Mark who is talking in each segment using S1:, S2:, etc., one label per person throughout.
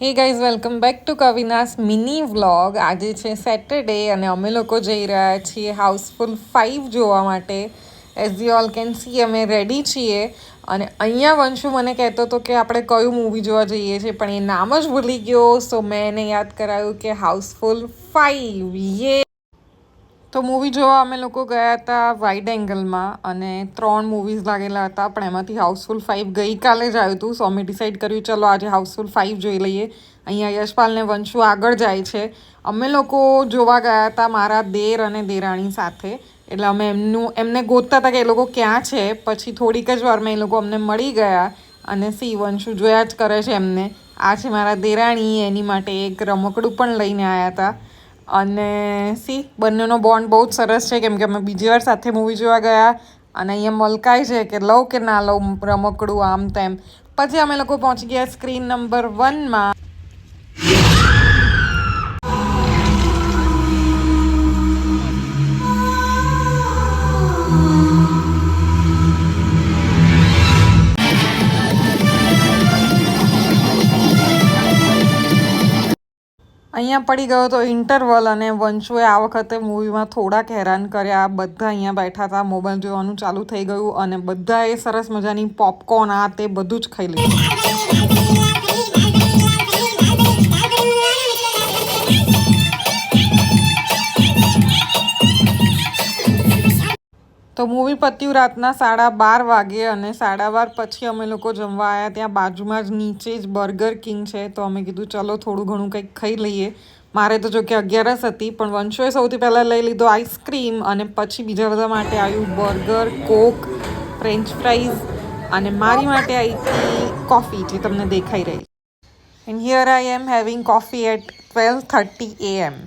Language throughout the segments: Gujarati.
S1: હે ગાઈઝ વેલકમ બેક ટુ કવિનાસ મિની વ્લોગ. આજે છે સેટરડે અને અમે લોકો જઈ રહ્યા છીએ હાઉસફુલ 5 જોવા માટે. As you all can see અમે રેડી છીએ અને અહીંયા વંશુ મને કહેતો હતો કે આપણે કયું મૂવી જોવા જઈએ છીએ, પણ એ નામ જ ભૂલી ગયો. સો મેં એને યાદ કરાવ્યું કે હાઉસફુલ 5 યે. તો મૂવી જોવા અમે લોકો ગયા હતા વાઇડ એંગલમાં અને 3 મૂવીઝ લાગેલા હતા, પણ એમાંથી હાઉસફુલ 5 ગઈકાલે જ આવ્યું હતું. સો અમે ડિસાઈડ કર્યું ચલો આજે હાઉસફુલ 5 જોઈ લઈએ. અહીંયા યશપાલ ને વંશુ આગળ જાય છે. અમે લોકો જોવા ગયા હતા મારા દેર અને દેરાણી સાથે, એટલે અમે એમને ગોતતા હતા કે એ લોકો ક્યાં છે. પછી થોડીક જ વારમાં એ લોકો અમને મળી ગયા અને વંશુ જોયા જ કરે છે એમને. આ છે મારા દેરાણી, એની માટે એક રમકડું પણ લઈને આવ્યા હતા. અને બંનેનો બોન્ડ બહુ જ સરસ છે, કેમ કે અમે બીજી વાર સાથે મૂવી જોવા ગયા અને અહીંયા મલકાય છે કે લઉં કે ના લઉં રમકડું આમ તેમ. પછી અમે લોકો પહોંચી ગયા સ્ક્રીન નંબર 1માં. અહીંયા પડી ગયો તો ઇન્ટરવલ અને વંશુએ આ વખતે મૂવીમાં થોડાક હેરાન કર્યા. બધા અહીંયા બેઠા હતા, મોબાઈલ જોવાનું ચાલુ થઈ ગયું અને બધાએ સરસ મજાની પોપકોર્ન આ તે બધું જ ખાઈ લીધું. તો મૂવી પત્યું રાતના 12:30 વાગે અને 12:30 પછી અમે લોકો જમવા આવ્યા. ત્યાં બાજુમાં જ નીચે જ બર્ગર કિંગ છે, તો અમે કીધું ચલો થોડું ઘણું કંઈક ખાઈ લઈએ. મારે તો જો કે 11 હતી, પણ વંશુએ સૌથી પહેલાં લઈ લીધો આઈસ્ક્રીમ અને પછી બીજા બધા માટે આવ્યું બર્ગર, કોક, ફ્રેન્ચ ફ્રાઈઝ અને મારી માટે આવી હતી કોફી, જે તમને દેખાઈ રહી. And here I am having coffee at 12:30 AM.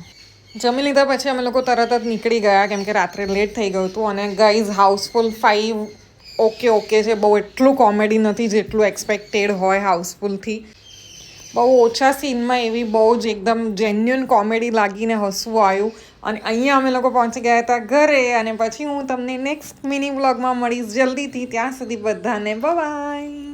S1: જમી લીધા પછી અમે લોકો તરત જ નીકળી ગયા, કેમ કે રાત્રે લેટ થઈ ગયું હતું. અને ગાઈઝ હાઉસફુલ 5 ઓકે છે, બહુ એટલું કોમેડી નથી જેટલું એક્સપેક્ટેડ હોય હાઉસફુલથી. બહુ ઓછા સીનમાં એવી બહુ જ એકદમ જેન્યુઅન કોમેડી લાગીને હસવું આવ્યું. અને અહીંયા અમે લોકો પહોંચી ગયા હતા ઘરે અને પછી હું તમને નેક્સ્ટ મિની વ્લોગમાં મળીશ જલ્દીથી. ત્યાં સુધી બધાને બાય.